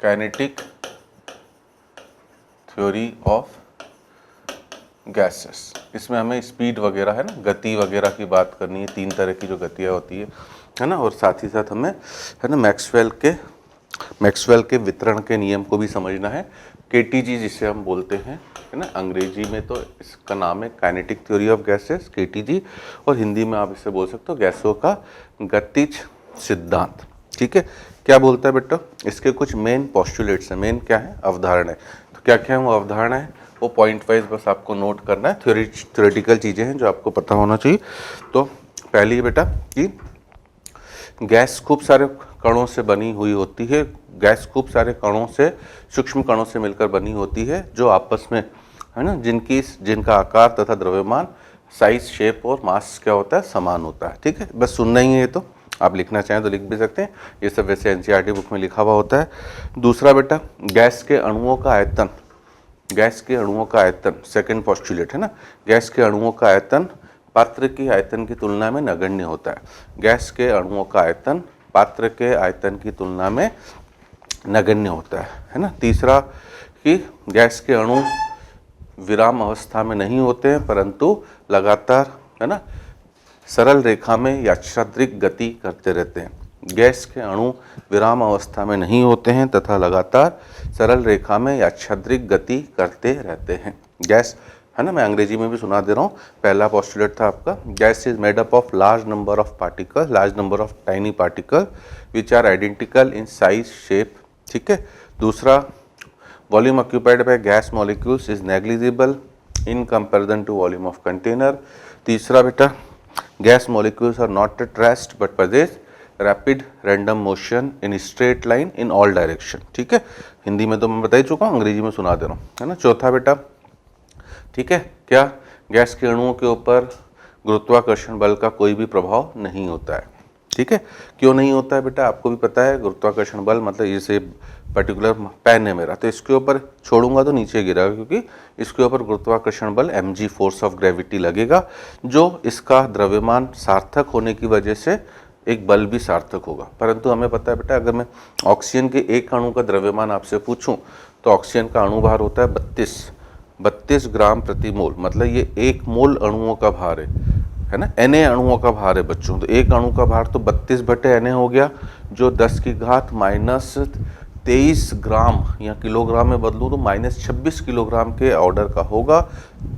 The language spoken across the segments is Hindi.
Kinetic theory of gases. इसमें हमें स्पीड वगैरह है ना, गति वगैरह की बात करनी है, 3 तरह की जो गतियाँ होती है ना, और साथ ही साथ हमें है ना मैक्सवेल के वितरण के नियम को भी समझना है। केटीजी जिसे हम बोलते हैं है ना, अंग्रेजी में तो इसका नाम है kinetic theory of gases, KTG, और हिंदी में आप इसे बोल सकते हो गैसों का गतिज सिद्धांत। ठीक है, क्या बोलता है बेटा, इसके कुछ मेन पोस्टुलेट्स हैं। मेन क्या है, अवधारणा है। तो क्या क्या है वो अवधारणा है, वो पॉइंट वाइज बस आपको नोट करना है। थ्योरेटिकल चीज़ें हैं जो आपको पता होना चाहिए। तो पहली बेटा कि गैस खूब सारे कणों से बनी हुई होती है। गैस खूब सारे कणों से, सूक्ष्म कणों से मिलकर बनी होती है, जो आपस में है ना, जिनका आकार तथा द्रव्यमान, साइज, शेप और मास क्या होता है, समान होता है। ठीक है, बस सुनना ही है ये, तो आप लिखना चाहें तो लिख भी सकते हैं, ये सब वैसे एनसीईआरटी बुक में लिखा हुआ होता है। दूसरा बेटा, गैस के अणुओं का आयतन, गैस के अणुओं का आयतन, सेकंड पोस्टुलेट है ना, गैस के अणुओं का आयतन पात्र के आयतन की तुलना में नगण्य होता है। गैस के अणुओं का आयतन पात्र के आयतन की तुलना में नगण्य होता है ना। तीसरा कि गैस के अणु विराम अवस्था में नहीं होते हैं, परंतु लगातार है ना सरल रेखा में यादृच्छिक गति करते रहते हैं। गैस के अणु विराम अवस्था में नहीं होते हैं तथा लगातार सरल रेखा में यादृच्छिक गति करते रहते हैं। गैस है ना, मैं अंग्रेजी में भी सुना दे रहा हूँ। पहला पोस्टुलेट था आपका, gas is made up of large number of particle, large number of tiny particle which are identical in size, shape. ठीक है। दूसरा, volume occupied by gas molecules is negligible in comparison to volume of container. तीसरा बेटा, gas molecules are not at rest but possess rapid random motion in straight line in all direction. ठीक है, हिंदी में तो मैं बता ही चुका हूँ, अंग्रेजी में सुना दे रहा हूँ है ना। चौथा बेटा, ठीक है, क्या गैस के अणुओं के ऊपर गुरुत्वाकर्षण बल का कोई भी प्रभाव नहीं होता है। ठीक है, क्यों नहीं होता है बेटा, आपको भी पता है। गुरुत्वाकर्षण बल मतलब जैसे पर्टिकुलर पेन है मेरा, तो इसके ऊपर छोड़ूंगा तो नीचे गिरेगा, क्योंकि इसके ऊपर गुरुत्वाकर्षण बल mg फोर्स ऑफ ग्रेविटी लगेगा, जो इसका द्रव्यमान सार्थक होने की वजह से एक बल भी सार्थक होगा। परंतु हमें पता है बेटा, अगर मैं ऑक्सीजन के एक अणु का द्रव्यमान आपसे पूछूं तो ऑक्सीजन का अणु भार होता है 32 ग्राम प्रति मोल, मतलब ये 1 मोल अणुओं का भार है ना। Na अणुओं का भार है बच्चों, तो एक अणु का भार तो 32/Na हो गया, जो 10 की घात -23 ग्राम या किलोग्राम में बदलूँ तो -26 किलोग्राम के ऑर्डर का होगा।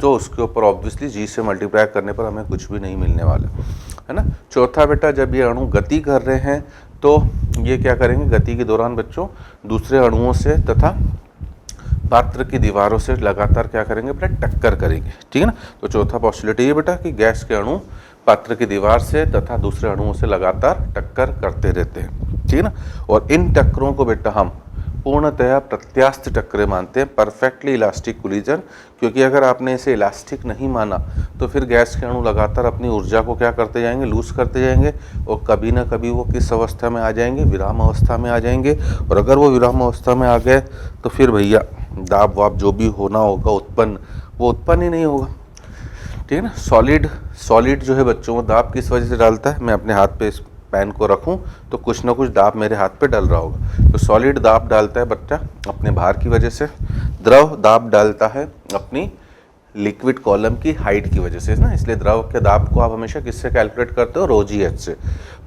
तो उसके ऊपर ऑब्वियसली जी से मल्टीप्लाई करने पर हमें कुछ भी नहीं मिलने वाला है ना। चौथा बेटा, जब ये अणु गति कर रहे हैं तो ये क्या करेंगे, गति के दौरान बच्चों दूसरे अणुओं से तथा पात्र की दीवारों से लगातार क्या करेंगे बेटा, टक्कर करेंगे। ठीक है ना। तो चौथा पोस्टुलेट ये बेटा कि गैस के अणु पात्र की दीवार से तथा दूसरे अणुओं से लगातार टक्कर करते रहते हैं। ठीक है ना। और इन टक्करों को बेटा हम पूर्णतः प्रत्यास्थ टक्करें मानते हैं, परफेक्टली इलास्टिक कोलिजन, क्योंकि अगर आपने इसे इलास्टिक नहीं माना तो फिर गैस के अणु लगातार अपनी ऊर्जा को क्या करते जाएंगे, लूज करते जाएंगे, और कभी ना कभी वो किस अवस्था में आ जाएंगे, विराम अवस्था में आ जाएंगे। और अगर वो विराम अवस्था में आ गए तो फिर भैया दाब वाब जो भी होना होगा उत्पन्न, वो उत्पन्न ही नहीं होगा। ठीक है ना। सॉलिड जो है बच्चों, वो दाब किस वजह से डालता है, मैं अपने हाथ पे इस पेन को रखूं तो कुछ ना कुछ दाब मेरे हाथ पे डल रहा होगा। तो सॉलिड दाब डालता है बच्चा अपने भार की वजह से, द्रव दाब डालता है अपनी लिक्विड कॉलम की हाइट की वजह से ना। इसलिए द्रव के दाब को आप हमेशा किससे कैलकुलेट करते हो, ρgh से।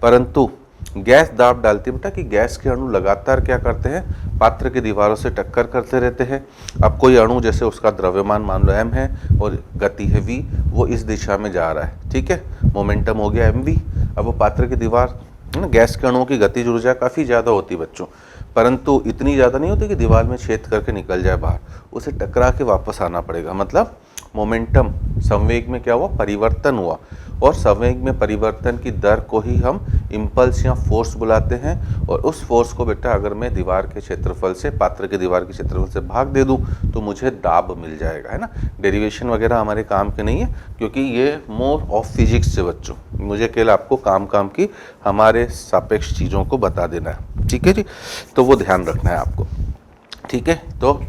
परंतु गैस दाब डालती है बेटा कि गैस के अणु लगातार क्या करते हैं, पात्र की दीवारों से टक्कर करते रहते हैं। अब कोई अणु जैसे उसका द्रव्यमान मान लो m है और गति है v, वो इस दिशा में जा रहा है। ठीक है, मोमेंटम हो गया mv। अब वो पात्र की दीवार है ना, गैस के अणुओं की गतिज ऊर्जा काफ़ी ज़्यादा होती है बच्चों, परंतु इतनी ज़्यादा नहीं होती कि दीवार में छेद करके निकल जाए बाहर, उसे टकरा के वापस आना पड़ेगा। मतलब मोमेंटम, संवेग में क्या हुआ, परिवर्तन हुआ, और संवेग में परिवर्तन की दर को ही हम इम्पल्स या फोर्स बुलाते हैं। और उस फोर्स को बेटा अगर मैं दीवार के क्षेत्रफल से, पात्र के दीवार के क्षेत्रफल से भाग दे दूं तो मुझे दाब मिल जाएगा, है ना। डेरिवेशन वगैरह हमारे काम के नहीं है, क्योंकि ये मोर ऑफ फिजिक्स से बच्चों, मुझे केवल आपको काम की हमारे सापेक्ष चीज़ों को बता देना है। ठीक है जी, तो वो ध्यान रखना है आपको। ठीक है, तो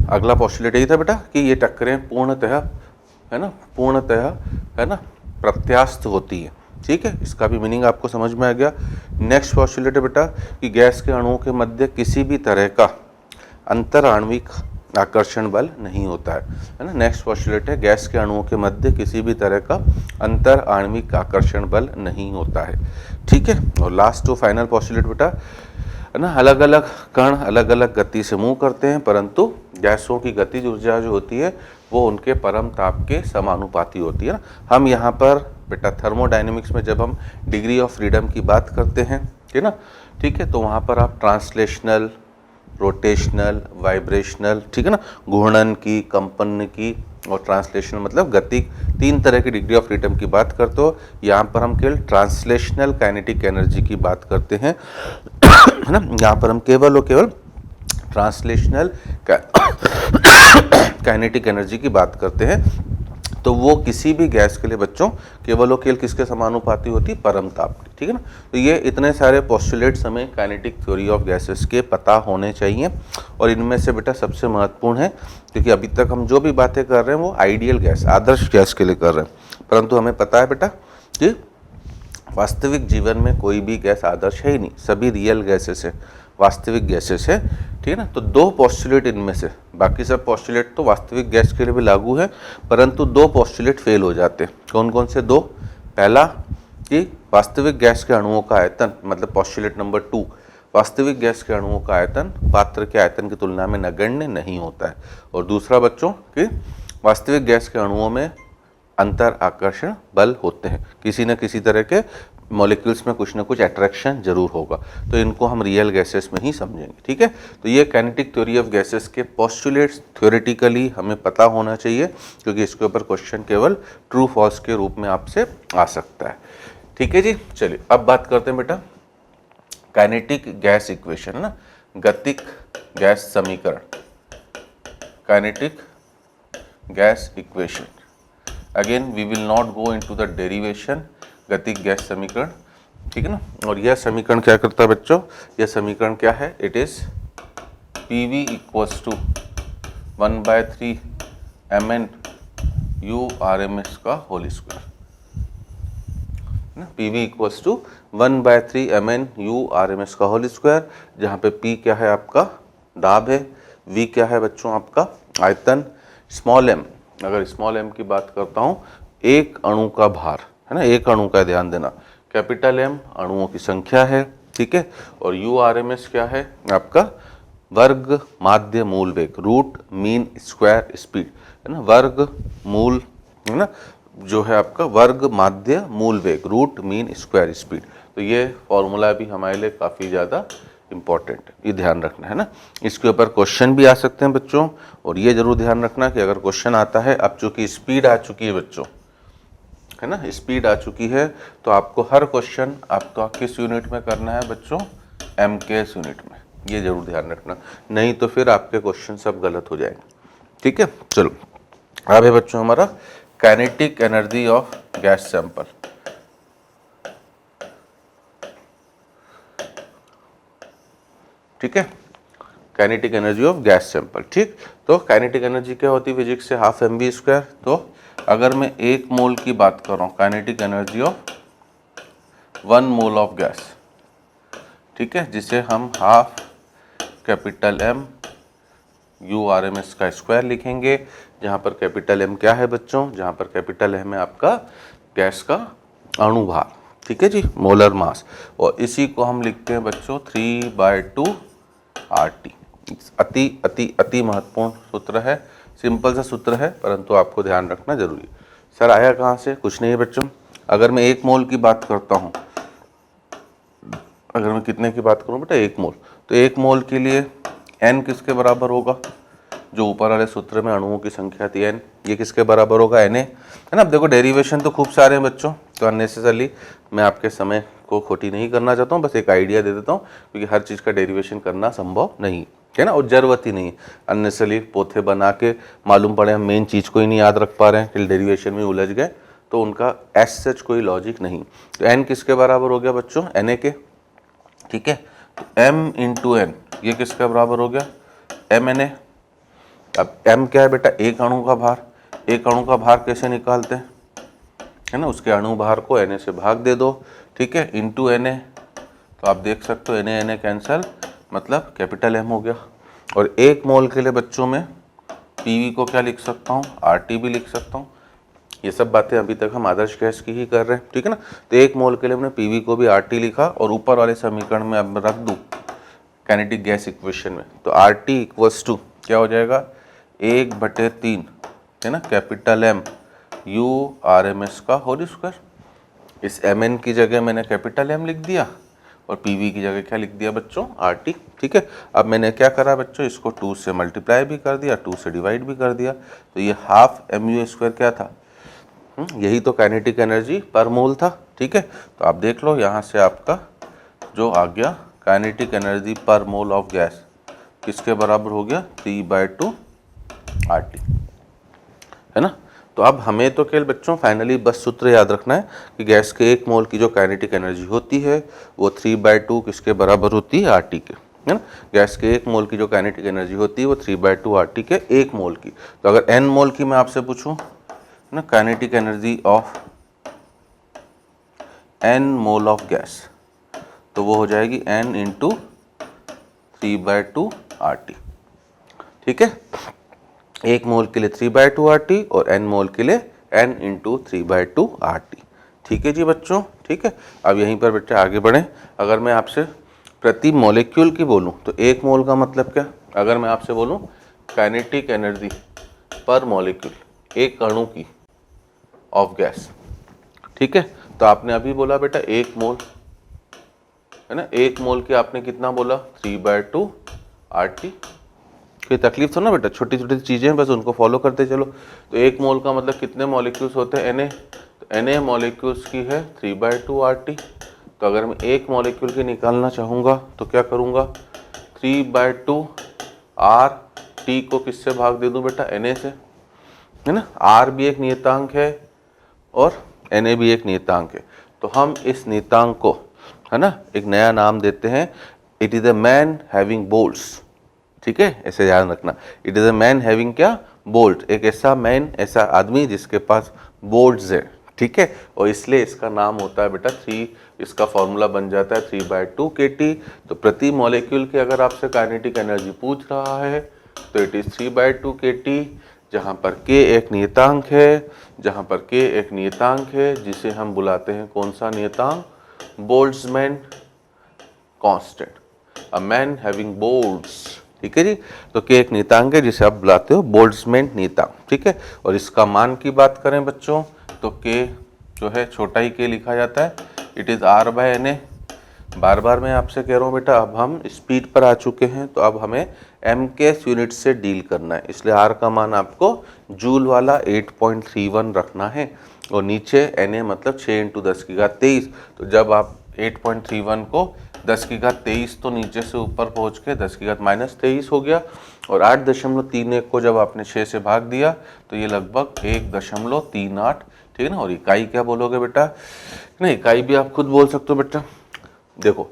अगला पोस्टुलेट यही था बेटा कि ये टक्करें पूर्णतः है ना प्रत्यास्थ होती है। ठीक है, इसका भी मीनिंग आपको समझ में आ गया। नेक्स्ट पोस्टुलेट है बेटा कि गैस के अणुओं के मध्य किसी भी तरह का अंतर आणविक आकर्षण बल नहीं होता है ना। नेक्स्ट पॉस्टुलेट है, गैस के अणुओं के मध्य किसी भी तरह का अंतर आणविक आकर्षण बल नहीं होता है। ठीक है, और लास्ट टू फाइनल पॉस्टुलेट बेटा है ना, अलग अलग कण अलग अलग गति से मूव करते हैं, परंतु गैसों की गतिज ऊर्जा जो होती है वो उनके परम ताप के समानुपाती होती है ना। हम यहाँ पर बेटा थर्मोडायनेमिक्स में जब हम डिग्री ऑफ फ्रीडम की बात करते हैं, है ना, ठीक है, तो वहाँ पर आप ट्रांसलेशनल, रोटेशनल, वाइब्रेशनल, ठीक है ना, घूर्णन की, कंपन की और ट्रांसलेशनल मतलब गति, 3 तरह की डिग्री ऑफ फ्रीडम की बात करते हो। यहाँ पर हम केवल ट्रांसलेशनल काइनेटिक एनर्जी की बात करते हैं, है ना। यहाँ पर हम केवल और केवल ट्रांसलेशनल काइनेटिक एनर्जी की बात करते हैं, तो वो किसी भी गैस के लिए बच्चों केवल और केवल किसके समानुपाती होती है, परम ताप की। ठीक है ना, तो ये इतने सारे पोस्टुलेट्स हमें काइनेटिक थ्योरी ऑफ गैसेस के पता होने चाहिए, और इनमें से बेटा सबसे महत्वपूर्ण है, क्योंकि अभी तक हम जो भी बातें कर रहे हैं वो आइडियल गैस, आदर्श गैस के लिए कर रहे हैं, परंतु हमें पता है बेटा कि वास्तविक जीवन में कोई भी गैस आदर्श है ही नहीं, सभी रियल गैसेस है, वास्तविक गैसेस है। ठीक है ना, तो 2 पोस्टुलेट इनमें से, बाकी सब पोस्टुलेट तो वास्तविक गैस के लिए भी लागू है, परंतु 2 पोस्टुलेट फेल हो जाते हैं। कौन कौन से 2? पहला कि वास्तविक गैस के अणुओं का आयतन, मतलब पोस्टुलेट नंबर 2, वास्तविक गैस के अणुओं का आयतन पात्र के आयतन की तुलना में नगण्य नहीं होता है। और दूसरा बच्चों कि वास्तविक गैस के अणुओं में अंतर आकर्षण बल होते हैं, किसी न किसी तरह के मॉलिक्यूल्स में कुछ ना कुछ अट्रैक्शन जरूर होगा, तो इनको हम रियल गैसेस में ही समझेंगे। ठीक है, तो ये काइनेटिक थ्योरी ऑफ गैसेस के पोस्टुलेट्स थ्योरेटिकली हमें पता होना चाहिए, क्योंकि इसके ऊपर क्वेश्चन केवल ट्रू फॉल्स के रूप में आपसे आ सकता है। ठीक है जी, चलिए अब बात करते हैं बेटा काइनेटिक गैस इक्वेशन, है ना, गतिक गैस समीकरण, kinetic gas equation. Again we will not go into the derivation, गतिक गैस समीकरण। ठीक है ना, और यह समीकरण क्या करता है बच्चों, यह समीकरण क्या है, it is PV equals to 1/3 mn u RMS का whole square, PV equals to 1/3 mn u RMS का होल स्क्वायर, जहाँ पे P क्या है आपका दाब है, V क्या है बच्चों आपका आयतन, स्मॉल m, अगर स्मॉल m की बात करता हूँ एक अणु का भार, है ना, एक अणु का ध्यान देना, कैपिटल M अणुओं की संख्या है, ठीक है, और URMS क्या है आपका वर्ग माध्य मूल वेग, रूट मीन स्क्वायर स्पीड, है ना, वर्ग मूल, है ना, जो है आपका वर्ग माध्य मूल वेग, रूट मीन स्क्वायर स्पीड। तो ये फॉर्मूला भी हमारे लिए काफ़ी ज़्यादा इम्पॉर्टेंट है, ये ध्यान रखना है ना। इसके ऊपर क्वेश्चन भी आ सकते हैं बच्चों, और ये जरूर ध्यान रखना कि अगर क्वेश्चन आता है, अब चूंकि स्पीड आ चुकी है बच्चों, है ना, स्पीड आ चुकी है, तो आपको हर क्वेश्चन आपका किस यूनिट में करना है बच्चों, MKS यूनिट में, ये जरूर ध्यान रखना, नहीं तो फिर आपके क्वेश्चन सब गलत हो जाएंगे। ठीक है, चलो अब है बच्चों हमारा kinetic energy of gas sample. ठीक है, kinetic energy of gas sample. ठीक, तो काइनेटिक एनर्जी क्या होती है फिजिक्स से, 12 mv²। तो अगर मैं 1 मोल की बात कर रहा हूँ, kinetic energy of 1 mole of gas, ठीक है, जिसे हम 12 कैपिटल M URMS का स्क्वायर लिखेंगे, जहाँ पर कैपिटल M क्या है बच्चों, जहाँ पर कैपिटल M है आपका गैस का अणु भार, ठीक है जी, मोलर मास, और इसी को हम लिखते हैं बच्चों 3/2 RT। अति अति अति महत्वपूर्ण सूत्र है, सिंपल सा सूत्र है, परंतु आपको ध्यान रखना जरूरी है। सर आया कहाँ से, कुछ नहीं है बच्चों, अगर मैं 1 मोल की बात करता हूँ, अगर मैं कितने की बात करूँ बेटा 1 मोल, तो 1 मोल के लिए n किसके बराबर होगा, जो ऊपर वाले सूत्र में अणुओं की संख्या थी n, ये किसके बराबर होगा Na, है ना। अब देखो डेरिवेशन तो खूब सारे हैं बच्चों, तो अननेसेसरली मैं आपके समय को खोटी नहीं करना चाहता हूँ, बस एक आइडिया दे देता हूँ, क्योंकि हर चीज़ का डेरिवेशन करना संभव नहीं है ना, और जरूरत ही नहीं, अननेसेसरली पोथे बना के मालूम पड़े हम मेन चीज़ को ही नहीं याद रख पा रहे हैं, फिर डेरिवेशन में उलझ गए, तो उनका एज सच कोई लॉजिक नहीं। तो n किसके बराबर हो गया बच्चों, Na के, ठीक है, तो m इंटू n ये किसका बराबर हो गया, mNa। अब m क्या है बेटा, एक अणु का भार, एक अणु का भार कैसे निकालते हैं, है ना, उसके अणु भार को Na से भाग दे दो, ठीक है, इंटू Na, तो आप देख सकते हो Na कैंसल, मतलब कैपिटल M हो गया, और 1 मोल के लिए बच्चों में पीवी को क्या लिख सकता हूँ, आरटी भी लिख सकता हूँ। ये सब बातें अभी तक हम आदर्श गैस की ही कर रहे हैं, ठीक है ना। तो 1 मोल के लिए हमने पीवी को भी आरटी लिखा और ऊपर वाले समीकरण में अब रख दूँ काइनेटिक गैस इक्वेशन में, तो आरटी इक्वल्स टू क्या हो जाएगा, 1/3 है ना capital M U R M S का होल स्क्वायर। इस एम एन की जगह मैंने कैपिटल एम लिख दिया और पीवी की जगह क्या लिख दिया बच्चों, आरटी, ठीक है। अब मैंने क्या करा बच्चों, इसको 2 से मल्टीप्लाई भी कर दिया, 2 से डिवाइड भी कर दिया, तो ये हाफ एम यू स्क्वायर क्या था, यही तो काइनेटिक एनर्जी पर मोल था, ठीक है। तो आप देख लो यहाँ से आपका जो आ गया काइनेटिक एनर्जी पर मोल ऑफ गैस किसके बराबर हो गया, 3/2 आरटी, है ना। तो अब हमें तो केवल बच्चों फाइनली बस सूत्र याद रखना है कि गैस के 1 मोल की जो काइनेटिक एनर्जी होती है वो 3/2 किसके बराबर होती है, आरटी के, है ना। गैस के 1 मोल की जो काइनेटिक एनर्जी होती है वो 3/2 आरटी के 1 मोल की। तो अगर n मोल की मैं आपसे पूछूं ना, kinetic energy of n mole of gas, तो वो हो जाएगी n इंटू 3/2 आरटी, ठीक है। 1 मोल के लिए 3/2 आरटी और n मोल के लिए n इंटू 3/2 आरटी, ठीक है जी बच्चों, ठीक है। अब यहीं पर बेटे आगे बढ़ें। अगर मैं आपसे प्रति मॉलिक्यूल की बोलूं तो 1 मोल का मतलब क्या, अगर मैं आपसे बोलूं काइनेटिक एनर्जी पर मॉलिक्यूल एक अणु की ऑफ गैस, ठीक है, तो आपने अभी बोला बेटा 1 मोल, है ना। 1 मोल की आपने कितना बोला, 3/2 आरटी। कोई तकलीफ तो ना बेटा, छोटी छोटी चीज़ें बस उनको फॉलो करते चलो। तो 1 मोल का मतलब कितने मॉलिक्यूल्स होते हैं, Na, तो Na मॉलिक्यूल्स की है 3/2 आरटी। तो अगर मैं 1 मॉलिक्यूल की निकालना चाहूँगा तो क्या करूँगा, 3/2 आरटी को किससे भाग दे दूँ बेटा, Na से, है ना। R भी एक नियतांक है और Na भी एक नियतांक है, तो हम इस नियतांक को, है ना, एक नया नाम देते हैं, it is a man having bolts, ठीक है, ऐसे ध्यान रखना, it is a man having क्या, बोल्ट, एक ऐसा मैन, ऐसा आदमी जिसके पास बोल्ट्स है, ठीक है, और इसलिए इसका नाम होता है बेटा 3, इसका फॉर्मूला बन जाता है 3/2 kT। तो प्रति मॉलिक्यूल की अगर आपसे काइनेटिक एनर्जी पूछ रहा है तो इट इज़ 3/2 kT, जहाँ पर K एक नियतांक है, जहाँ पर K एक नियतांक है जिसे हम बुलाते हैं कौन सा नियतांक, Boltzmann constant, a man having bolts, ठीक है जी। तो K एक नियतांक है जिसे आप बुलाते हो बोल्ट्जमैन नियतांक, ठीक है। और इसका मान की बात करें बच्चों तो K जो है छोटा ही K लिखा जाता है, इट इज़ R/Na। बार बार मैं आपसे कह रहा हूँ बेटा, अब हम स्पीड पर आ चुके हैं तो अब हमें MKS यूनिट से डील करना है, इसलिए R का मान आपको जूल वाला 8.31 रखना है और नीचे Na मतलब 6 × 10⁻23। तो जब आप 8.31 को 10⁻23 तो नीचे से ऊपर पहुँच के 10⁻−23 हो गया, और 8.31 को जब आपने 6 से भाग दिया तो ये लगभग 1.38, ठीक है ना। और इकाई क्या बोलोगे बेटा, नहीं इकाई भी आप खुद बोल सकते हो बेटा। देखो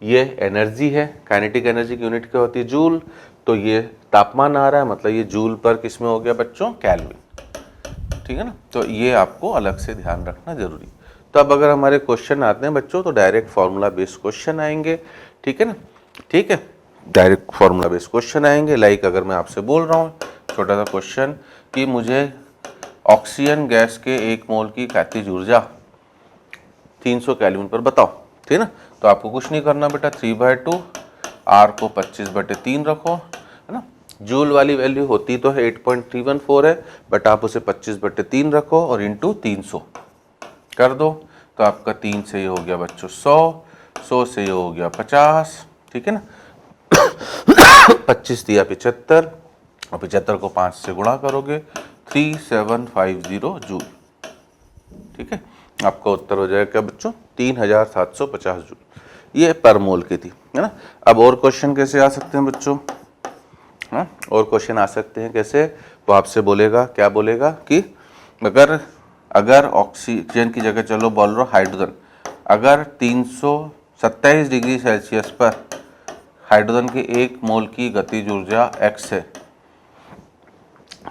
ये एनर्जी है, काइनेटिक एनर्जी की यूनिट क्या होती है, जूल, तो ये तापमान आ रहा है मतलब ये जूल पर किस में हो गया बच्चों, केल्विन, ठीक है ना। तो ये आपको अलग से ध्यान रखना जरूरी। तो अब अगर हमारे क्वेश्चन आते हैं बच्चों तो डायरेक्ट फार्मूला बेस्ड क्वेश्चन आएंगे, ठीक है ना, ठीक है, डायरेक्ट फार्मूला बेस्ड क्वेश्चन आएंगे। लाइक अगर मैं आपसे बोल रहा हूँ छोटा सा क्वेश्चन कि मुझे ऑक्सीजन गैस के 1 मोल की गतिज ऊर्जा 300 केल्विन पर बताओ, ठीक है ना। तो आपको कुछ नहीं करना बेटा, 3/2 R को 25/3 रखो, है ना। जूल वाली वैल्यू होती तो है 8.314 है, बट आप उसे 25/3 रखो और इंटू 300 कर दो, तो आपका 3 से ये हो गया बच्चों 100 से ये हो गया 50, ठीक है ना। 25 दिया 75 और 75 को 5 से गुणा करोगे 3750 जूल, ठीक है। आपका उत्तर हो जाएगा क्या बच्चों, 3750 जूल, ये पर मोल की थी, है ना। अब और क्वेश्चन कैसे आ सकते हैं बच्चों, हाँ और क्वेश्चन आ सकते हैं कैसे, वो आपसे बोलेगा, क्या बोलेगा कि अगर ऑक्सीजन की जगह चलो बोल रहा हाइड्रोजन, अगर 327 डिग्री सेल्सियस पर हाइड्रोजन के 1 मोल की गतिज ऊर्जा x है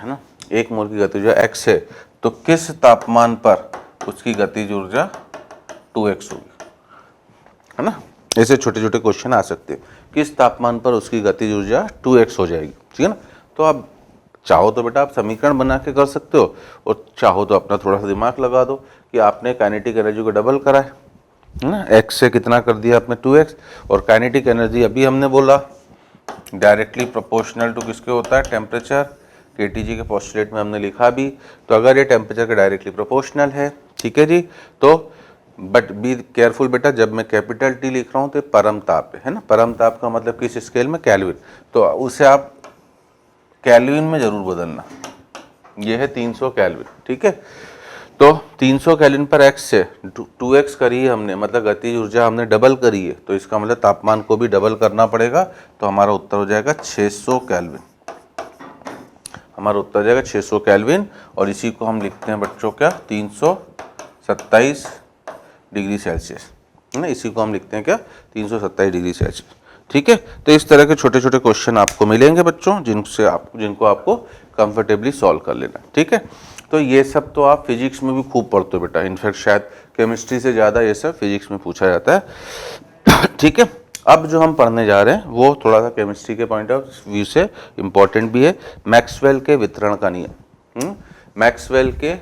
ना, 1 मोल की गतिज ऊर्जा x है, तो किस तापमान पर उसकी गतिज ऊर्जा 2x होगी, है ना। ऐसे छोटे छोटे क्वेश्चन आ सकते हैं। किस तापमान पर उसकी गतिज ऊर्जा 2x हो जाएगी, ठीक है ना। तो आप चाहो तो बेटा आप समीकरण बना के कर सकते हो, और चाहो तो अपना थोड़ा सा दिमाग लगा दो कि आपने काइनेटिक एनर्जी को डबल करा है ना, x से कितना कर दिया आपने 2x, और काइनेटिक एनर्जी अभी हमने बोला डायरेक्टली प्रोपोर्शनल टू किसके होता है, टेम्परेचर, केटीजी के पोस्टुलेट में हमने लिखा भी। तो अगर ये टेम्परेचर के डायरेक्टली प्रोपोर्शनल है, ठीक है जी, तो बट बी केयरफुल बेटा, जब मैं कैपिटल टी लिख रहा हूँ तो परम ताप है ना, परम ताप का मतलब किस स्केल में, केल्विन, तो उसे आप केल्विन में जरूर बदलना। ये है 300 केल्विन, ठीक है। तो 300 केल्विन पर x से 2x करी है हमने, मतलब गतिज ऊर्जा हमने डबल करी है, तो इसका मतलब तापमान को भी डबल करना पड़ेगा। तो हमारा उत्तर हो जाएगा 600 केल्विन, हमारा उत्तर हो जाएगा 600 केल्विन। और इसी को हम लिखते हैं बच्चों क्या, 327 डिग्री सेल्सियस है ना, इसी को हम लिखते हैं क्या, 327 डिग्री सेल्सियस, ठीक है। तो इस तरह के छोटे छोटे क्वेश्चन आपको मिलेंगे बच्चों, जिनको आपको कंफर्टेबली सॉल्व कर लेना, ठीक है। तो ये सब तो आप फिजिक्स में भी खूब पढ़ते हो बेटा, इनफैक्ट शायद केमिस्ट्री से ज़्यादा ये सब फिजिक्स में पूछा जाता है, ठीक है। अब जो हम पढ़ने जा रहे हैं वो थोड़ा सा केमिस्ट्री के पॉइंट ऑफ व्यू से इम्पोर्टेंट भी है, मैक्सवेल के वितरण का नियम, मैक्सवेल के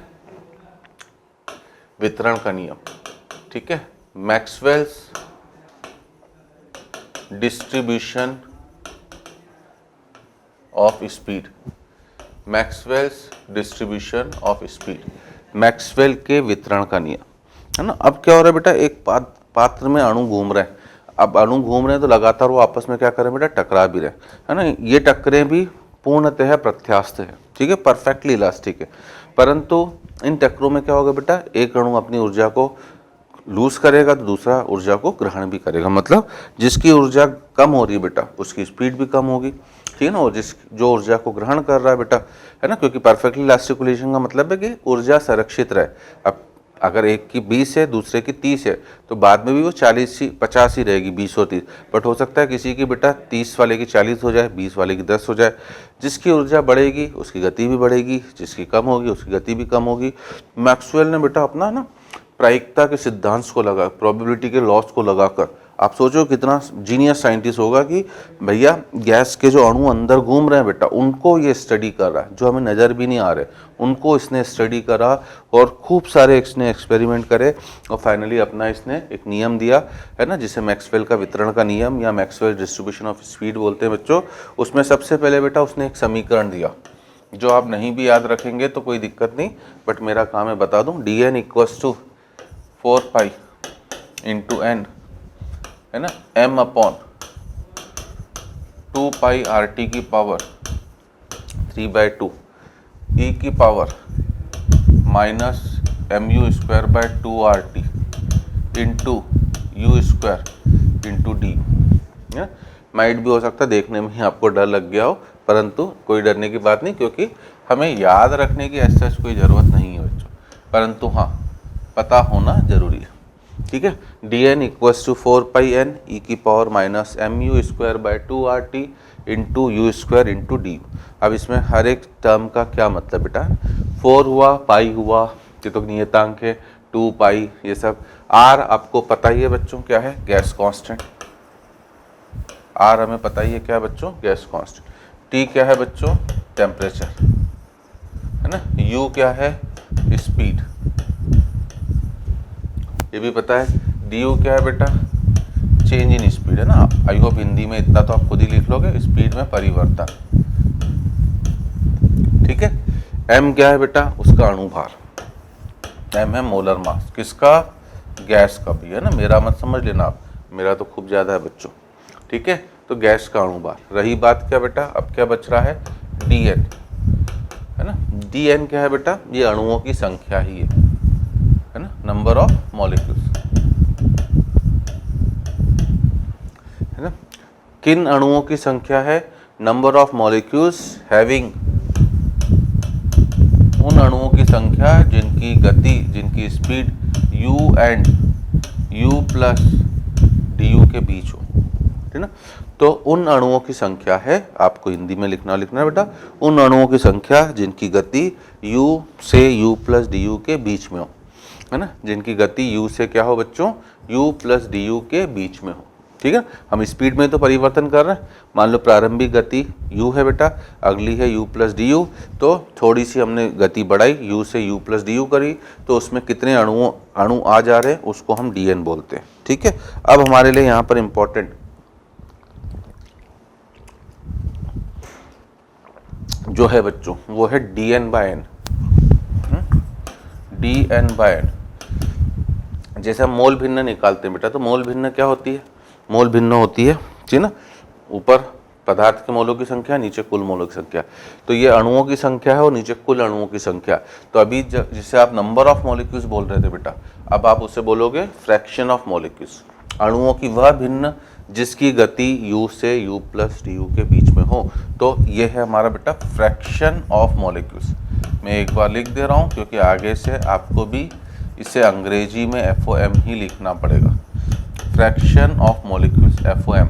वितरण का नियम, ठीक है, Maxwell's distribution of speed, Maxwell's distribution of speed, Maxwell के वितरण का नियम, है ना। अब क्या हो रहा है बेटा, एक पात्र में अणु घूम रहे हैं, अब अणु घूम रहे हैं तो लगातार वो आपस में क्या करें बेटा, टकरा भी रहे, है ना। ये टक्करें भी पूर्णतः प्रत्यास्थ है, ठीक है, परफेक्टली इलास्टिक है, परंतु इन टक्करों में क्या होगा बेटा, एक अणु अपनी ऊर्जा को लूज करेगा तो दूसरा ऊर्जा को ग्रहण भी करेगा, मतलब जिसकी ऊर्जा कम हो रही है बेटा उसकी स्पीड भी कम होगी, ठीक है ना, और जो ऊर्जा को ग्रहण कर रहा है बेटा, है ना, क्योंकि परफेक्टली इलास्टिक कोलिजन का मतलब है कि ऊर्जा संरक्षित रहे। अब अगर एक की 20 है दूसरे की 30 है तो बाद में भी वो 50 ही रहेगी, 20 और 30, बट हो सकता है किसी की बेटा 30 वाले की 40 हो जाए, 20 वाले की 10 हो जाए। जिसकी ऊर्जा बढ़ेगी उसकी गति भी बढ़ेगी, जिसकी कम होगी उसकी गति भी कम होगी। मैक्सवेल ने बेटा अपना ना प्रायिकता के सिद्धांत को लगा, प्रोबेबिलिटी के लॉस को लगाकर, आप सोचो कितना जीनियस साइंटिस्ट होगा कि भैया गैस के जो अणु अंदर घूम रहे हैं बेटा उनको ये स्टडी कर रहा है, जो हमें नज़र भी नहीं आ रहे उनको इसने स्टडी करा, और खूब सारे इसने एक्सपेरिमेंट करे, और फाइनली अपना इसने एक नियम दिया, है ना, जिसे मैक्सवेल का वितरण का नियम या मैक्सवेल डिस्ट्रीब्यूशन ऑफ स्पीड बोलते हैं बच्चों। उसमें सबसे पहले बेटा उसने एक समीकरण दिया, जो आप नहीं भी याद रखेंगे तो कोई दिक्कत नहीं, बट मेरा काम है बता दूँ, dn = 4 पाई इंटू n, है ना, m अपॉन 2 पाई RT की पावर 3/2 e की power minus mu² 2 RT into u² into D. Might भी हो सकता है देखने में ही आपको डर लग गया हो, परंतु कोई डरने की बात नहीं, क्योंकि हमें याद रखने की ऐसा कोई ज़रूरत नहीं है बच्चों, परंतु हाँ पता होना जरूरी है, ठीक है। dn = 4 पाई n e की power minus mu² 2 RT into u² into D. अब इसमें हर एक टर्म का क्या मतलब बेटा, 4 हुआ, पाई हुआ, ये तो नियतांक है, 2 पाई, ये सब। r आपको पता ही है बच्चों क्या है, गैस कांस्टेंट, r हमें पता ही है क्या बच्चों, गैस कांस्टेंट। t क्या है बच्चों, टेम्परेचर, है ना। u क्या है, स्पीड, ये भी पता है। du क्या है बेटा, चेंज इन स्पीड, है ना। आई होप हिंदी में इतना तो आप खुद ही लिख लोगे, स्पीड में परिवर्तन, ठीक है। m क्या है बेटा, उसका अणुभार, m है मोलर मास, किसका, गैस का भी, है ना, मेरा मत समझ लेना आप, मेरा तो खूब ज़्यादा है बच्चों, ठीक है। तो गैस का अणुभार। रही बात क्या बेटा, अब क्या बच रहा है, dn, है ना। dn क्या है बेटा, ये अणुओं की संख्या ही है ना, नंबर ऑफ मॉलिक्यूल्स, है ना। किन अणुओं की संख्या है, नंबर ऑफ मॉलिक्यूल्स हैविंग, उन अणुओं की संख्या जिनकी गति, जिनकी speed u and u plus du के बीच हो, ठीक ना। तो उन अणुओं की संख्या है, आपको हिंदी में लिखना है बेटा, उन अणुओं की संख्या जिनकी गति u से u प्लस du के बीच में हो, है ना, जिनकी गति u से क्या हो बच्चों, u प्लस du के बीच में हो, ठीक है। हम स्पीड में तो परिवर्तन कर रहे हैं। मान लो प्रारंभिक गति u है बेटा, अगली है u प्लस डी यू, तो थोड़ी सी हमने गति बढ़ाई, u से u प्लस डी यू करी, तो उसमें कितने अणु आ जा रहे हैं उसको हम dn बोलते हैं। ठीक है। अब हमारे लिए यहाँ पर इम्पोर्टेंट जो है बच्चों वो है dn by n। dn by n, जैसे हम मोल भिन्न निकालते हैं बेटा, तो मोल भिन्न क्या होती है? मोल भिन्न होती है, ठीक ना, ऊपर पदार्थ के मोलों की संख्या, नीचे कुल मोलों की संख्या। तो ये अणुओं की संख्या है और नीचे कुल अणुओं की संख्या। तो अभी जिसे आप नंबर ऑफ मॉलिक्यूल्स बोल रहे थे बेटा, अब आप उसे बोलोगे फ्रैक्शन ऑफ मॉलिक्यूल्स। अणुओं की वह भिन्न जिसकी गति u से u प्लस डी यू के बीच में हो, तो ये है हमारा बेटा फ्रैक्शन ऑफ मॉलिक्यूल्स। मैं एक बार लिख दे रहा हूँ क्योंकि आगे से आपको भी इसे अंग्रेजी में FOM ही लिखना पड़ेगा। Fraction of molecules, FOM,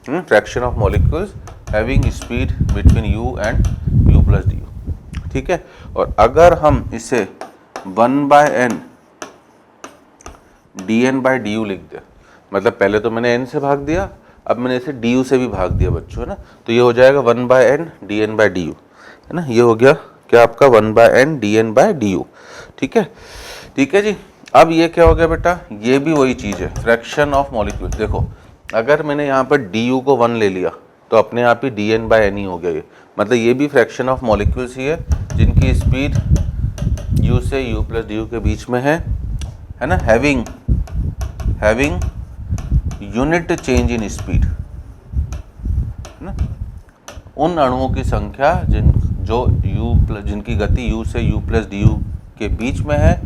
fraction of molecules having speed between u and u plus D you. ठीक है। और अगर हम इसे 1/n dn by D you लिख दें, मतलब पहले तो मैंने n से भाग दिया, अब मैंने इसे du से भी भाग दिया बच्चों, है ना, तो ये हो जाएगा 1/n dn by D you, है ना, ये हो गया क्या आपका 1/n dn by D you. ठीक है। ठीक है जी। अब ये क्या हो गया बेटा, ये भी वही चीज़ है, फ्रैक्शन ऑफ मॉलिक्यूल। देखो अगर मैंने यहाँ पर du को 1 ले लिया तो अपने आप ही dn बाई n ही हो गया ये, मतलब ये भी फ्रैक्शन ऑफ मॉलिक्यूल्स ही है जिनकी स्पीड u से u प्लस डी यू के बीच में है ना, having unit change in speed, है ना, उन अणुओं की संख्या जिनकी गति u से u प्लस डी यू के बीच में है,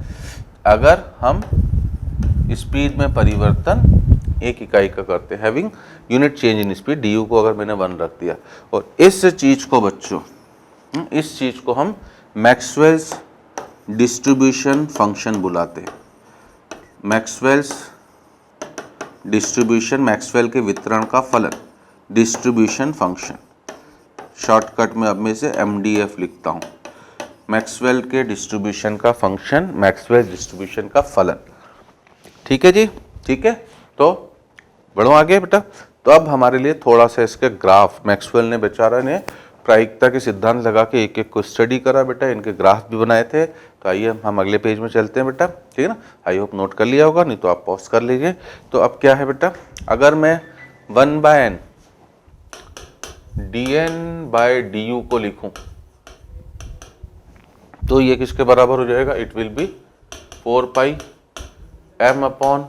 अगर हम स्पीड में परिवर्तन एक इकाई का करते हैं, having unit change in speed, D you को अगर मैंने 1 रख दिया। और इस चीज़ को बच्चों, इस चीज़ को हम मैक्सवेल्स डिस्ट्रीब्यूशन फंक्शन बुलाते हैं। मैक्सवेल्स डिस्ट्रीब्यूशन, मैक्सवेल के वितरण का फलन, डिस्ट्रीब्यूशन फंक्शन, शॉर्टकट में अब मैं इसे MDF लिखता हूँ। मैक्सवेल के डिस्ट्रीब्यूशन का फंक्शन, मैक्सवेल डिस्ट्रीब्यूशन का फलन। ठीक है जी। ठीक है। तो बढ़ो आगे बेटा। तो अब हमारे लिए थोड़ा सा इसके ग्राफ, मैक्सवेल ने बेचारा ने प्रायिकता के सिद्धांत लगा के एक एक को स्टडी करा बेटा, इनके ग्राफ भी बनाए थे। तो आइए हम अगले पेज में चलते हैं बेटा, ठीक है ना। आई होप नोट कर लिया होगा, नहीं तो आप पॉज कर लीजिए। तो अब क्या है बेटा, अगर मैं 1/n dn bye D you को लिखूं तो ये किसके बराबर हो जाएगा, it will be 4 m upon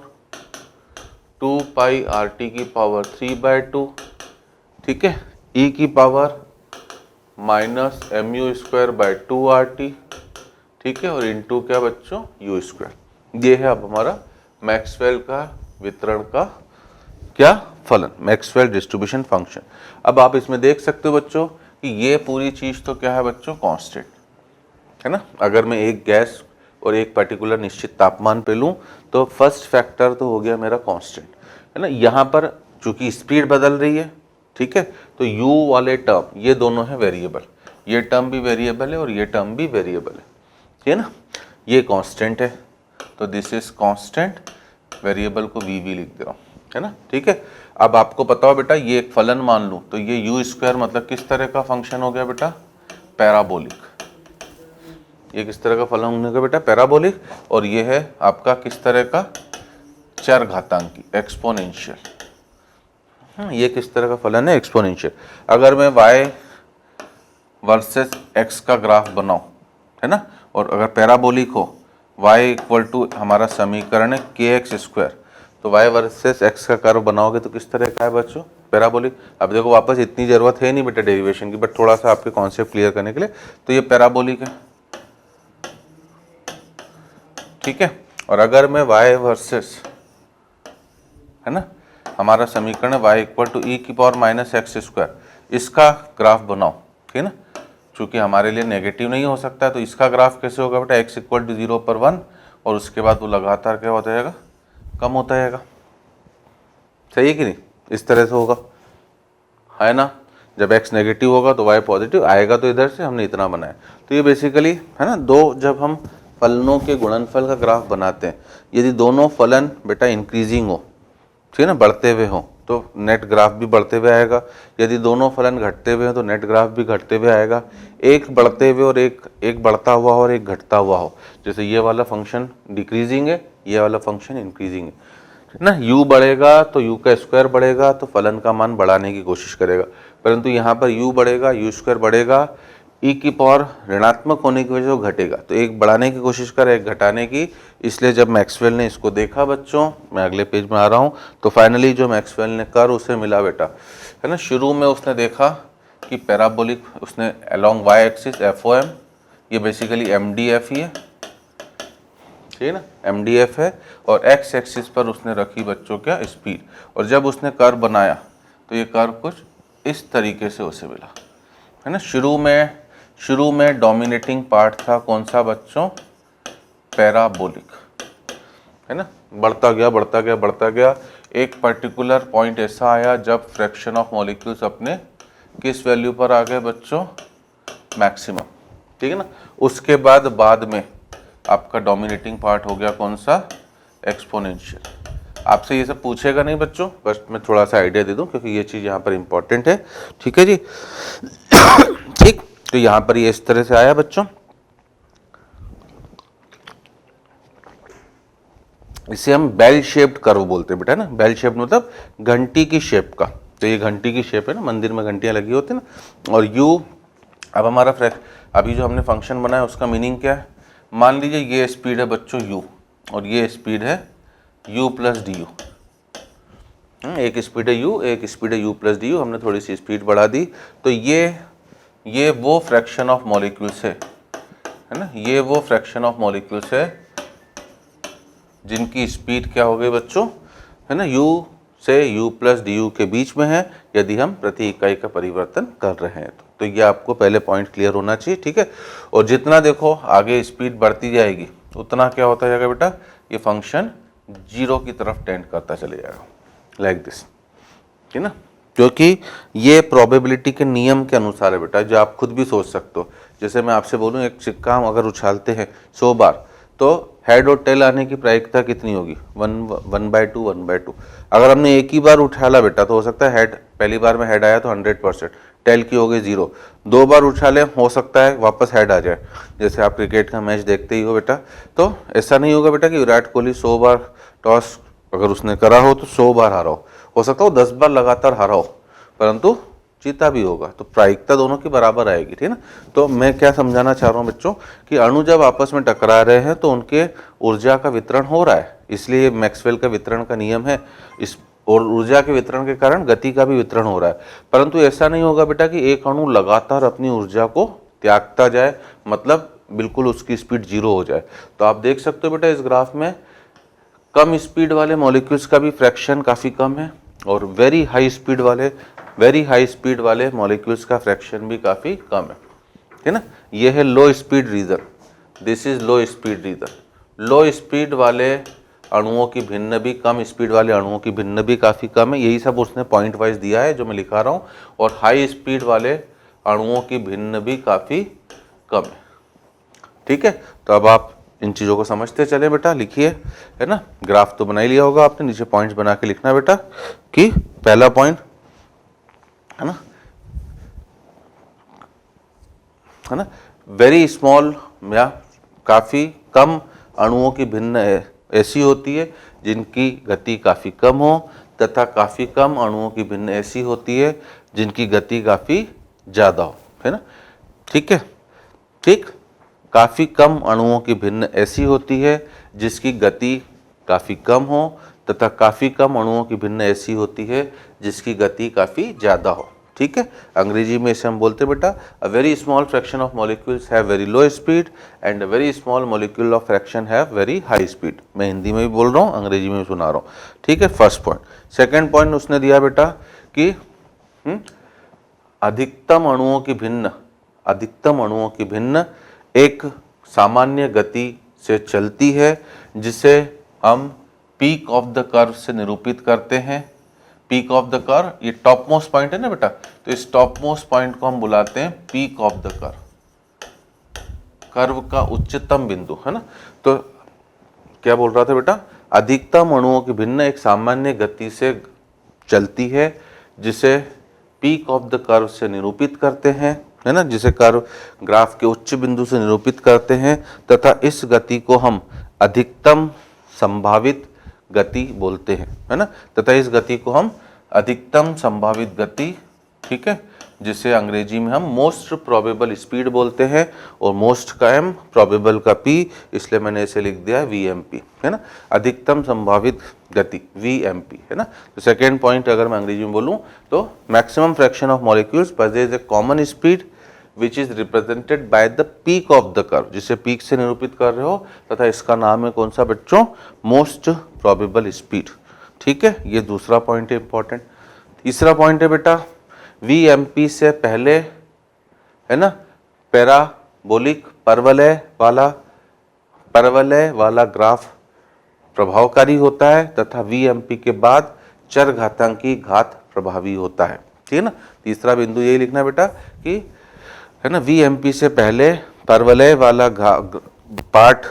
2 RT की पावर 3/2, ठीक है, e की पावर माइनस mu²/2 RT, ठीक है, और इनटू क्या बच्चों, u²। ये है अब हमारा मैक्सवेल का वितरण का क्या फलन, मैक्सवेल डिस्ट्रीब्यूशन फंक्शन। अब आप इसमें देख सकते हो बच्चों कि ये पूरी चीज़ तो क्या है बच्चों, कांस्टेंट है ना। अगर मैं एक गैस और एक पर्टिकुलर निश्चित तापमान पे लूँ तो फर्स्ट फैक्टर तो हो गया मेरा कांस्टेंट, है ना। यहाँ पर चूंकि स्पीड बदल रही है, ठीक है, तो u वाले टर्म ये दोनों है वेरिएबल, ये टर्म भी वेरिएबल है और ये टर्म भी वेरिएबल है, ठीक है ना। ये कांस्टेंट है तो दिस इज कांस्टेंट, वेरिएबल को v लिख दे रहा हूँ, है ना। ठीक है। अब आपको पता हो बेटा, ये एक फलन मान लूँ तो ये u² मतलब किस तरह का फंक्शन हो गया बेटा, पैराबोलिक। ये किस तरह का फलन हो गया बेटा, पैराबोलिक। और ये है आपका किस तरह का, चर घातांकी, एक्सपोनेंशियल। ये किस तरह का फलन है, एक्सपोनेंशियल। अगर मैं y वर्सेस x का ग्राफ बनाऊं, है ना, और अगर पैराबोलिक हो, y इक्वल टू हमारा समीकरण है kx², तो y वर्सेस x का कर्व बनाओगे तो किस तरह का है बच्चों, पैराबोलिक। अब देखो वापस इतनी जरूरत है नहीं बेटा डेरिवेशन की, बट थोड़ा सा आपके कॉन्सेप्ट क्लियर करने के लिए, तो ये पैराबोलिक है, ठीक है। और अगर मैं y वर्सेस, है ना, हमारा समीकरण है y इक्वल टू e की पावर माइनस x², इसका ग्राफ बनाओ, ठीक है ना, चूंकि हमारे लिए नेगेटिव नहीं हो सकता है, तो इसका ग्राफ कैसे होगा बेटा, x इक्वल टू 0 पर 1, और उसके बाद वो लगातार क्या होता जाएगा, कम होता जाएगा। सही है कि नहीं, इस तरह से होगा, है ना। जब x नेगेटिव होगा तो y पॉजिटिव आएगा, तो इधर से हमने इतना बनाया। तो ये बेसिकली है ना, दो जब हम फलनों के गुणनफल का ग्राफ बनाते हैं, यदि दोनों फलन बेटा इंक्रीजिंग हो, ठीक है ना, बढ़ते हुए हो, तो नेट ग्राफ भी बढ़ते हुए आएगा। यदि दोनों फलन घटते हुए हैं तो नेट ग्राफ भी घटते हुए आएगा। एक बढ़ते हुए और एक बढ़ता हुआ हो और एक घटता हुआ हो, जैसे ये वाला फंक्शन डिक्रीजिंग है, ये वाला फंक्शन इंक्रीजिंग है ना। u बढ़ेगा तो u का स्क्वायर बढ़ेगा तो फलन का मान बढ़ाने की कोशिश करेगा, परंतु यहाँ पर u बढ़ेगा, u स्क्वायर बढ़ेगा, e की पावर ऋणात्मक होने की वजह से वो घटेगा। तो एक बढ़ाने की कोशिश करे, एक घटाने की। इसलिए जब मैक्सवेल ने इसको देखा बच्चों, मैं अगले पेज में आ रहा हूँ, तो फाइनली जो मैक्सवेल ने कर उसे मिला बेटा, है ना। शुरू में उसने देखा कि पैराबोलिक, उसने अलोंग वाई एक्सिस FOM, ये बेसिकली MDF ही है, ठीक है ना, MDF है, और एक्स एक्सिस पर उसने रखी बच्चों क्या, स्पीड। और जब उसने कर्व बनाया तो ये कर्व कुछ इस तरीके से उसे मिला, है ना। शुरू में डोमिनेटिंग पार्ट था कौन सा बच्चों, पैराबोलिक, है ना। बढ़ता गया बढ़ता गया बढ़ता गया, एक पर्टिकुलर पॉइंट ऐसा आया जब फ्रैक्शन ऑफ मॉलिक्यूल्स अपने किस वैल्यू पर आ गए बच्चों, मैक्सिमम, ठीक है ना। उसके बाद में आपका डोमिनेटिंग पार्ट हो गया कौन सा, एक्सपोनेंशियल। आपसे ये सब पूछेगा नहीं बच्चों, बस मैं थोड़ा सा आइडिया दे दूं क्योंकि ये चीज़ यहाँ पर इंपॉर्टेंट है, ठीक है जी। ठीक, तो यहाँ पर ये इस तरह से आया बच्चों। इसे हम बेल शेप्ड कर्व बोलते हैं बेटा, ना। बेल शेप्ड मतलब घंटी की शेप का। तो ये घंटी की शेप है ना, मंदिर में घंटियां लगी होती है ना। और u, अब हमारा अभी जो हमने फंक्शन बनाया उसका मीनिंग क्या है, मान लीजिए ये स्पीड है बच्चों u और ये स्पीड है u प्लस डी यू। एक स्पीड है u, एक स्पीड है u प्लस डी यू। हमने थोड़ी सी स्पीड बढ़ा दी, तो ये वो फ्रैक्शन ऑफ मॉलिक्यूल्स है ना, ये वो फ्रैक्शन ऑफ मॉलिक्यूल्स है जिनकी स्पीड क्या हो गई बच्चों, है ना, u से u प्लस डी यू के बीच में है, यदि हम प्रति इकाई का परिवर्तन कर रहे हैं तो ये आपको पहले पॉइंट क्लियर होना चाहिए, ठीक है। और जितना देखो आगे स्पीड बढ़ती जाएगी उतना क्या होता जाएगा बेटा, ये फंक्शन जीरो की तरफ टेंड करता चले जाएगा, लाइक दिस, ठीक है ना। क्योंकि ये प्रोबेबिलिटी के नियम के अनुसार है बेटा, जो आप खुद भी सोच सकते हो। जैसे मैं आपसे बोलूँ एक सिक्का हम अगर उछालते हैं 100 बार, तो हेड और टेल आने की प्रायिकता कितनी होगी, 1/2। अगर हमने एक ही बार उछाला बेटा तो हो सकता है हेड, पहली बार में हेड आया तो 100%, टेल की हो गई 0। 2 बार उछाले हो सकता है वापस हेड आ जाए, जैसे आप क्रिकेट का मैच देखते ही हो बेटा। तो ऐसा नहीं होगा बेटा कि विराट कोहली 100 बार टॉस अगर उसने करा हो तो 100 बार हारा हो सकता हो 10 बार लगातार हारा हो, परंतु जीता भी होगा। तो प्रायिकता दोनों की बराबर आएगी, ठीक है ना। तो मैं क्या समझाना चाह रहा हूँ बच्चों कि अणु जब आपस में टकरा रहे हैं तो उनके ऊर्जा का वितरण हो रहा है, इसलिए मैक्सवेल का वितरण का नियम है। इस और ऊर्जा के वितरण के कारण गति का भी वितरण हो रहा है, परंतु ऐसा नहीं होगा बेटा कि एक अणु लगातार अपनी ऊर्जा को त्यागता जाए, मतलब बिल्कुल उसकी स्पीड 0 हो जाए। तो आप देख सकते हो बेटा इस ग्राफ में कम स्पीड वाले मॉलिक्यूल्स का भी फ्रैक्शन काफ़ी कम है, और वेरी हाई स्पीड वाले मॉलिक्यूल्स का फ्रैक्शन भी काफ़ी कम है ना। ये है low speed region, this is low speed region. Low speed वाले अणुओं की भिन्न भी, कम स्पीड वाले अणुओं की भिन्न भी काफ़ी कम है, यही सब उसने पॉइंट वाइज दिया है जो मैं लिखा रहा हूँ। और हाई स्पीड वाले अणुओं की भिन्न भी काफ़ी कम है, ठीक है। तो अब आप इन चीज़ों को समझते चले बेटा, लिखिए, है ना। ग्राफ तो बना ही लिया होगा आपने, नीचे पॉइंट्स बना के लिखना बेटा कि पहला पॉइंट, है ना, वेरी स्मॉल या काफ़ी कम अणुओं की भिन्न ऐसी होती है जिनकी गति काफ़ी कम हो, तथा काफ़ी कम अणुओं की भिन्न ऐसी होती है जिनकी गति काफ़ी ज़्यादा हो, है ना, ठीक है। ठीक, काफ़ी कम अणुओं की भिन्न ऐसी होती है जिसकी गति काफ़ी कम हो, तथा काफ़ी कम अणुओं की भिन्न ऐसी होती है जिसकी गति काफ़ी ज़्यादा हो, ठीक है। अंग्रेजी में इसे हम बोलते बेटा a very small fraction of molecules have very low speed and a very small molecule of fraction have very high speed. मैं हिंदी में भी बोल रहा हूँ, अंग्रेजी में भी सुना रहा हूँ, ठीक है। First point. सेकेंड पॉइंट उसने दिया बेटा कि अधिकतम अणुओं की भिन्न एक सामान्य गति से चलती है, जिसे हम पीक ऑफ द कर्व से निरूपित करते हैं। पीक ऑफ द कर्व, ये टॉप मोस्ट पॉइंट है ना बेटा, तो इस टॉप मोस्ट पॉइंट को हम बुलाते हैं peak of the curve, curve का उच्चतम बिंदु, है ना। तो क्या बोल रहा था बेटा, अधिकतम अणुओं की भिन्न एक सामान्य गति से चलती है, जिसे पीक ऑफ द कर्व से निरूपित करते हैं, है ना, जिसे कर्व ग्राफ के उच्च बिंदु से निरूपित करते हैं, तथा इस गति को हम अधिकतम संभावित गति बोलते हैं, है ना, तथा इस गति को हम अधिकतम संभावित गति, ठीक है, जिसे अंग्रेजी में हम मोस्ट प्रोबेबल स्पीड बोलते हैं, और मोस्ट का m, प्रोबेबल का p, इसलिए मैंने इसे लिख दिया है VMP, है ना, अधिकतम संभावित गति VMP, है ना। तो सेकेंड पॉइंट अगर मैं अंग्रेजी में बोलूं तो maximum fraction of molecules पजेज A common speed which is represented by the peak of the curve, जिसे पीक से निरूपित कर रहे हो, तथा इसका नाम है कौन सा बच्चों, मोस्ट प्रोबेबल स्पीड, ठीक है। ये दूसरा पॉइंट है इंपॉर्टेंट। तीसरा पॉइंट है बेटा VMP से पहले, है ना, पैराबोलिक परवलय वाला ग्राफ प्रभावकारी होता है, तथा VMP के बाद चरघातांकी घात प्रभावी होता है, ठीक है ना। तीसरा बिंदु यही लिखना बेटा कि, है ना, VMP से पहले परवलय वाला पार्ट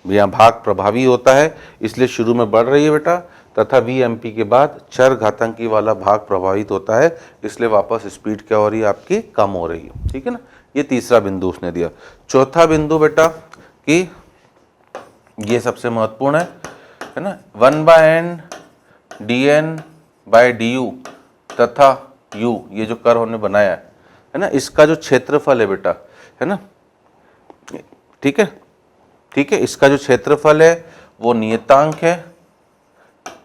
या भाग प्रभावी होता है, इसलिए शुरू में बढ़ रही है बेटा, तथा VMP के बाद चर घातांकी वाला भाग प्रभावित होता है, इसलिए वापस स्पीड क्या हो रही है आपकी, कम हो रही है, ठीक है ना। ये तीसरा बिंदु उसने दिया। चौथा बिंदु बेटा कि ये सबसे महत्वपूर्ण है ना, 1/n dN/du तथा u, ये जो कर्व हमने बनाया है ना, इसका जो क्षेत्रफल है बेटा, है ना, ठीक है, ठीक है, इसका जो क्षेत्रफल है वो नियतांक है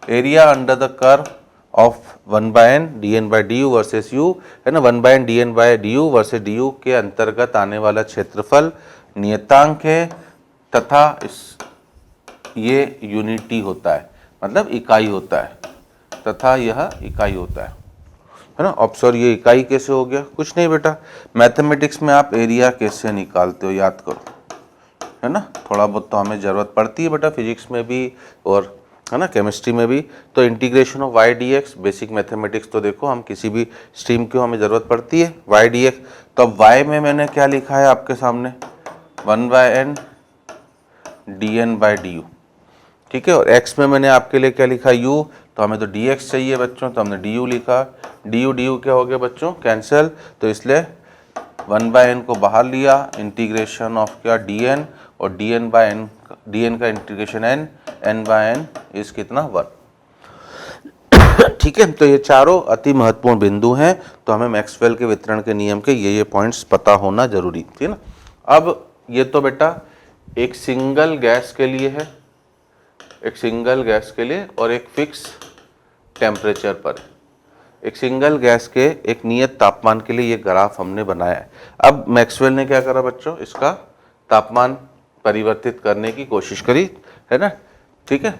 area under the curve of 1/n dN/du versus u, है ना, 1/n dN/du वर्सेस du के अंतर्गत आने वाला क्षेत्रफल नियतांक है, तथा ये यूनिटी होता है, मतलब इकाई होता है, तथा यह इकाई होता है ना। अब सर ये इकाई कैसे हो गया, कुछ नहीं बेटा, मैथमेटिक्स में आप एरिया कैसे निकालते हो याद करो, है ना, थोड़ा बहुत तो हमें ज़रूरत पड़ती है बेटा, फिजिक्स में भी और, है ना, केमिस्ट्री में भी। तो integration of y dx, basic mathematics तो देखो हम किसी भी स्ट्रीम की हमें ज़रूरत पड़ती है, y dx। तो अब y में मैंने क्या लिखा है आपके सामने, 1/n dN/du, ठीक है, और x में मैंने आपके लिए क्या लिखा u, तो हमें तो dx चाहिए बच्चों, तो हमने du लिखा, du क्या हो गया बच्चों, कैंसिल, तो इसलिए 1/n को बाहर लिया, इंटीग्रेशन ऑफ क्या dn, और dn का इंटीग्रेशन n/n इस कितना 1, ठीक है। तो ये चारों अति महत्वपूर्ण बिंदु हैं, तो हमें मैक्सवेल के वितरण के नियम के ये पॉइंट्स पता होना जरूरी, ठीक है ना। अब ये तो बेटा एक सिंगल गैस के लिए है, एक सिंगल गैस के लिए, और एक फिक्स टेम्परेचर पर, एक सिंगल गैस के एक नियत तापमान के लिए ये ग्राफ हमने बनाया है। अब मैक्सवेल ने क्या करा बच्चों, इसका तापमान परिवर्तित करने की कोशिश करी, है ना, ठीक है।